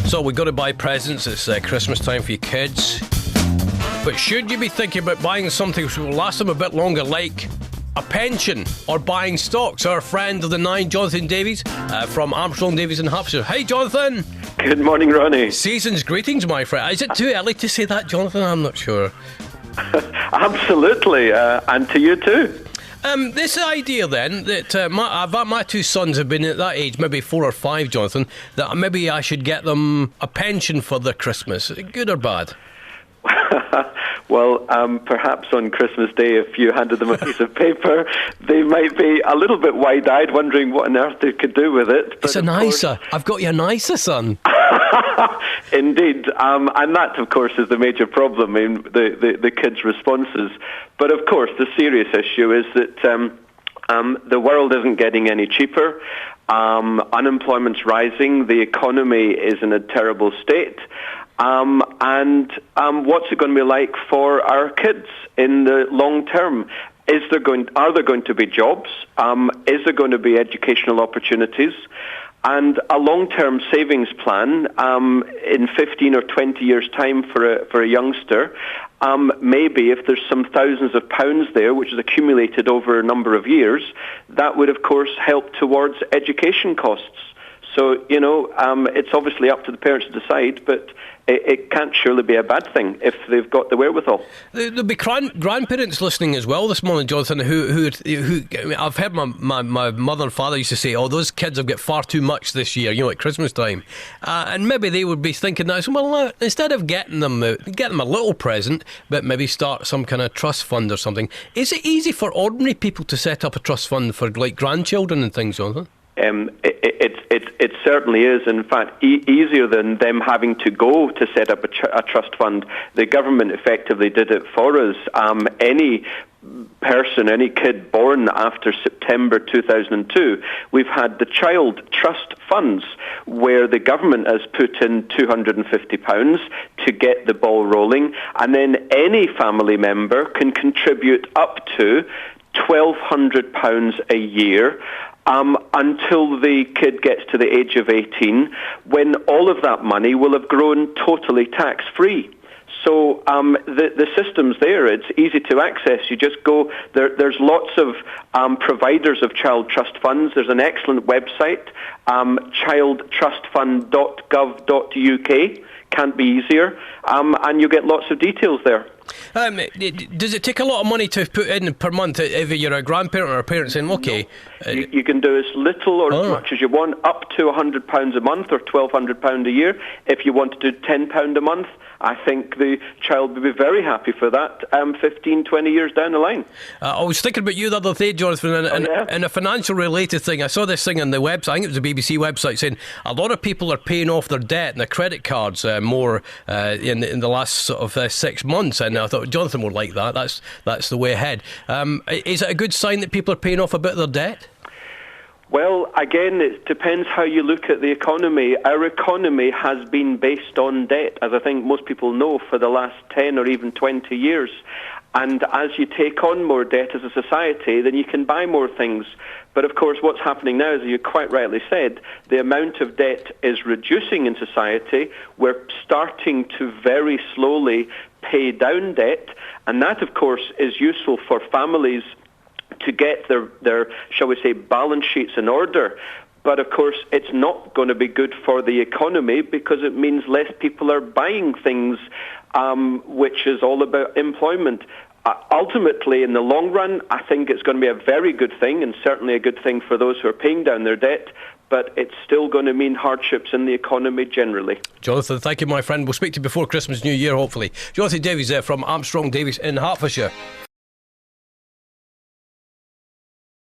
So we've got to buy presents. It's Christmas time for your kids. But should you be thinking about buying something which will last them a bit longer, like a pension or buying stocks? Our friend of the nine, Jonathan Davies, from Armstrong Davies in Hertfordshire. Hey, Jonathan. Good morning, Ronnie. Season's greetings, my friend. Is it too early to say that, Jonathan? I'm not sure. Absolutely, and to you too. This idea then that my two sons have been at that age, maybe 4 or 5, Jonathan, that maybe I should get them a pension for their Christmas. Good or bad? Well, perhaps on Christmas Day, if you handed them a piece of paper, they might be a little bit wide-eyed, wondering what on earth they could do with it. But it's an ISA. I've got you an ISA, son. Indeed, and that, of course, is the major problem in the kids' responses. But, of course, the serious issue is that the world isn't getting any cheaper. Unemployment's rising. The economy is in a terrible state. And what's it going to be like for our kids in the long term? Are there going to be jobs? Is there going to be educational opportunities? And a long-term savings plan in 15 or 20 years' time for a youngster, maybe if there's some thousands of pounds there, which is accumulated over a number of years, that would, of course, help towards education costs. So, it's obviously up to the parents to decide, but it can't surely be a bad thing if they've got the wherewithal. There'll be grandparents listening as well this morning, Jonathan, who I've heard my mother and father used to say, those kids have got far too much this year, at Christmas time. And maybe they would be thinking now, well, instead of getting them a little present, but maybe start some kind of trust fund or something. Is it easy for ordinary people to set up a trust fund for, like, grandchildren and things, Jonathan? It certainly is. In fact, easier than them having to go to set up a trust fund. The government effectively did it for us. Any person, any kid born after September 2002, we've had the child trust funds where the government has put in £250 to get the ball rolling, and then any family member can contribute up to £1,200 a year until the kid gets to the age of 18, when all of that money will have grown totally tax-free. So the system's there. It's easy to access. You just go. There's lots of providers of child trust funds. There's an excellent website, childtrustfund.gov.uk. Can't be easier. And you get lots of details there. Does it take a lot of money to put in per month if you're a grandparent or a parent saying, okay? You can do as little or as much as you want, up to £100 a month or £1,200 a year. If you want to do £10 a month, I think the child would be very happy for that 15, 20 years down the line. I was thinking about you the other day, Jonathan, and a financial related thing. I saw this thing on the website, I think it was the BBC website, saying a lot of people are paying off their debt and their credit cards more in the last sort of 6 months. And I thought Jonathan would like that. That's the way ahead. Is it a good sign that people are paying off a bit of their debt? Well, again, it depends how you look at the economy. Our economy has been based on debt, as I think most people know, for the last 10 or even 20 years. And as you take on more debt as a society, then you can buy more things. But of course, what's happening now, as you quite rightly said, the amount of debt is reducing in society. We're starting to very slowly pay down debt. And that, of course, is useful for families to get their, shall we say, balance sheets in order. But of course, it's not going to be good for the economy because it means less people are buying things, which is all about employment. Ultimately, in the long run, I think it's going to be a very good thing, and certainly a good thing for those who are paying down their debt. But it's still going to mean hardships in the economy generally. Jonathan, thank you, my friend. We'll speak to you before Christmas, New Year, hopefully. Jonathan Davies there from Armstrong Davies in Hertfordshire.